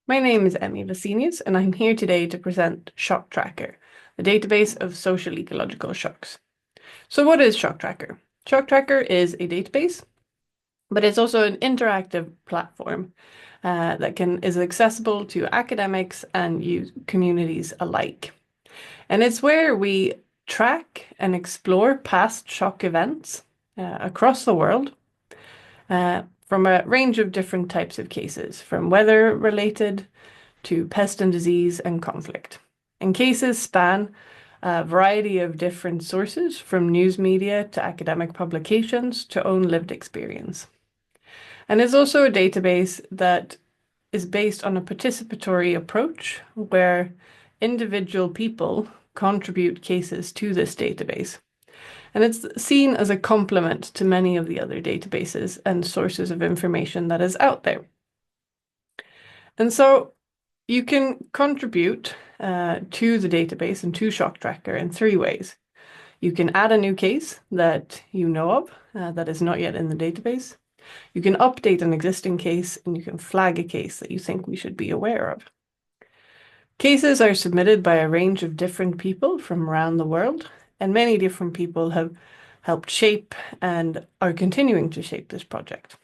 My name is Emmy Vasinius, and I'm here today to present Shock Tracker, a database of social ecological shocks. So what is Shock Tracker? Shock Tracker is a database, but it's also an interactive platform that is accessible to academics and communities alike. And it's where we track and explore past shock events across the world from a range of different types of cases, from weather-related to pest and disease and conflict. And cases span a variety of different sources, from news media to academic publications to own lived experience. And it's also a database that is based on a participatory approach where individual people contribute cases to this database. And it's seen as a complement to many of the other databases and sources of information that is out there. And so you can contribute to the database and to Shock Tracker in three ways. You can add a new case that you know of that is not yet in the database. You can update an existing case, and you can flag a case that you think we should be aware of. Cases are submitted by a range of different people from around the world, and many different people have helped shape and are continuing to shape this project.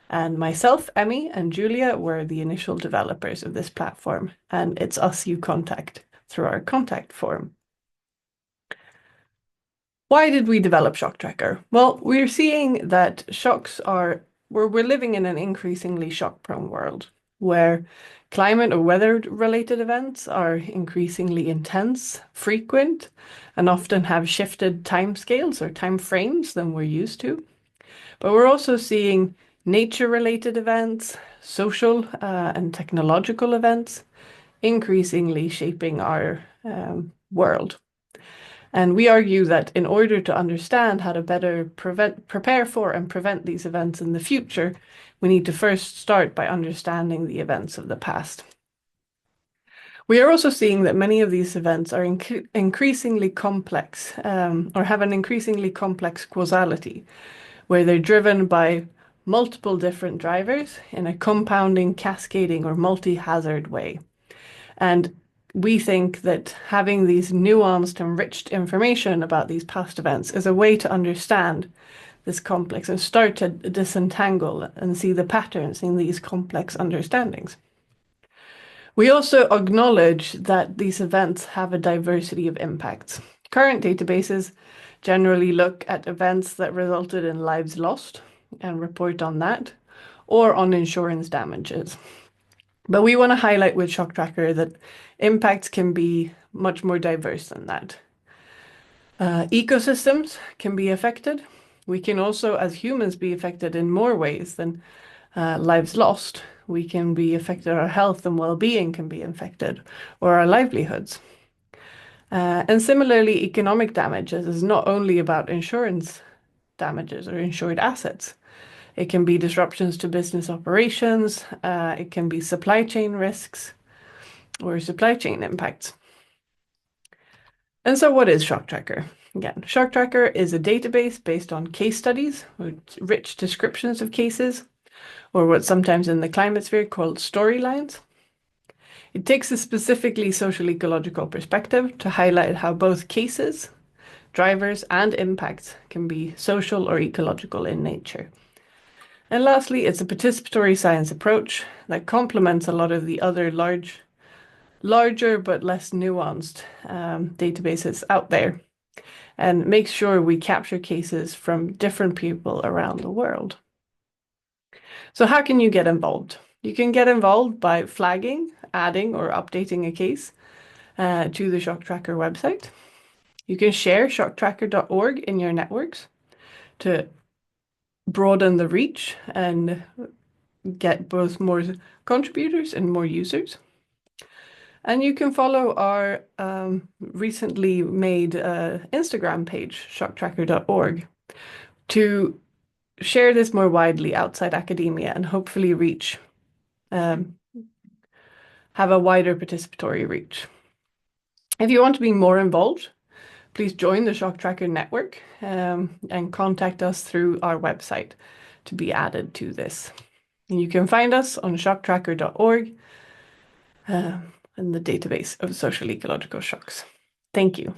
And myself, Emmy, and Julia were the initial developers of this platform, and it's us you contact through our contact form. Why did we develop Shock Tracker? Well, we're seeing that we're living in an increasingly shock-prone world, where climate or weather-related events are increasingly intense, frequent, and often have shifted timescales or time frames than we're used to. But we're also seeing nature-related events, social and technological events, increasingly shaping our world. And we argue that in order to understand how to better prepare for and prevent these events in the future, we need to first start by understanding the events of the past. We are also seeing that many of these events are increasingly complex or have an increasingly complex causality, where they're driven by multiple different drivers in a compounding, cascading, or multi-hazard way. And we think that having these nuanced, enriched information about these past events is a way to understand this complex and start to disentangle and see the patterns in these complex understandings. We also acknowledge that these events have a diversity of impacts. Current databases generally look at events that resulted in lives lost and report on that, or on insurance damages. But we want to highlight with Shock Tracker that impacts can be much more diverse than that. Ecosystems can be affected. We can also, as humans, be affected in more ways than lives lost. We can be affected, our health and well-being can be affected, or our livelihoods. And similarly, economic damages is not only about insurance damages or insured assets. It can be disruptions to business operations, it can be supply chain risks or supply chain impacts. And so what is Shock Tracker? Again, Shock Tracker is a database based on case studies, or rich descriptions of cases, or what's sometimes in the climate sphere called storylines. It takes a specifically social ecological perspective to highlight how both cases, drivers, and impacts can be social or ecological in nature. And lastly, it's a participatory science approach that complements a lot of the other larger but less nuanced databases out there, and makes sure we capture cases from different people around the world. So how can you get involved? You can get involved by flagging, adding, or updating a case to the Shock Tracker website. You can share shocktracker.org in your networks to broaden the reach and get both more contributors and more users. And you can follow our recently made Instagram page, shocktracker.org, to share this more widely outside academia and hopefully have a wider participatory reach. If you want to be more involved, please join the Shock Tracker network and contact us through our website to be added to this. And you can find us on shocktracker.org in the database of social ecological shocks. Thank you.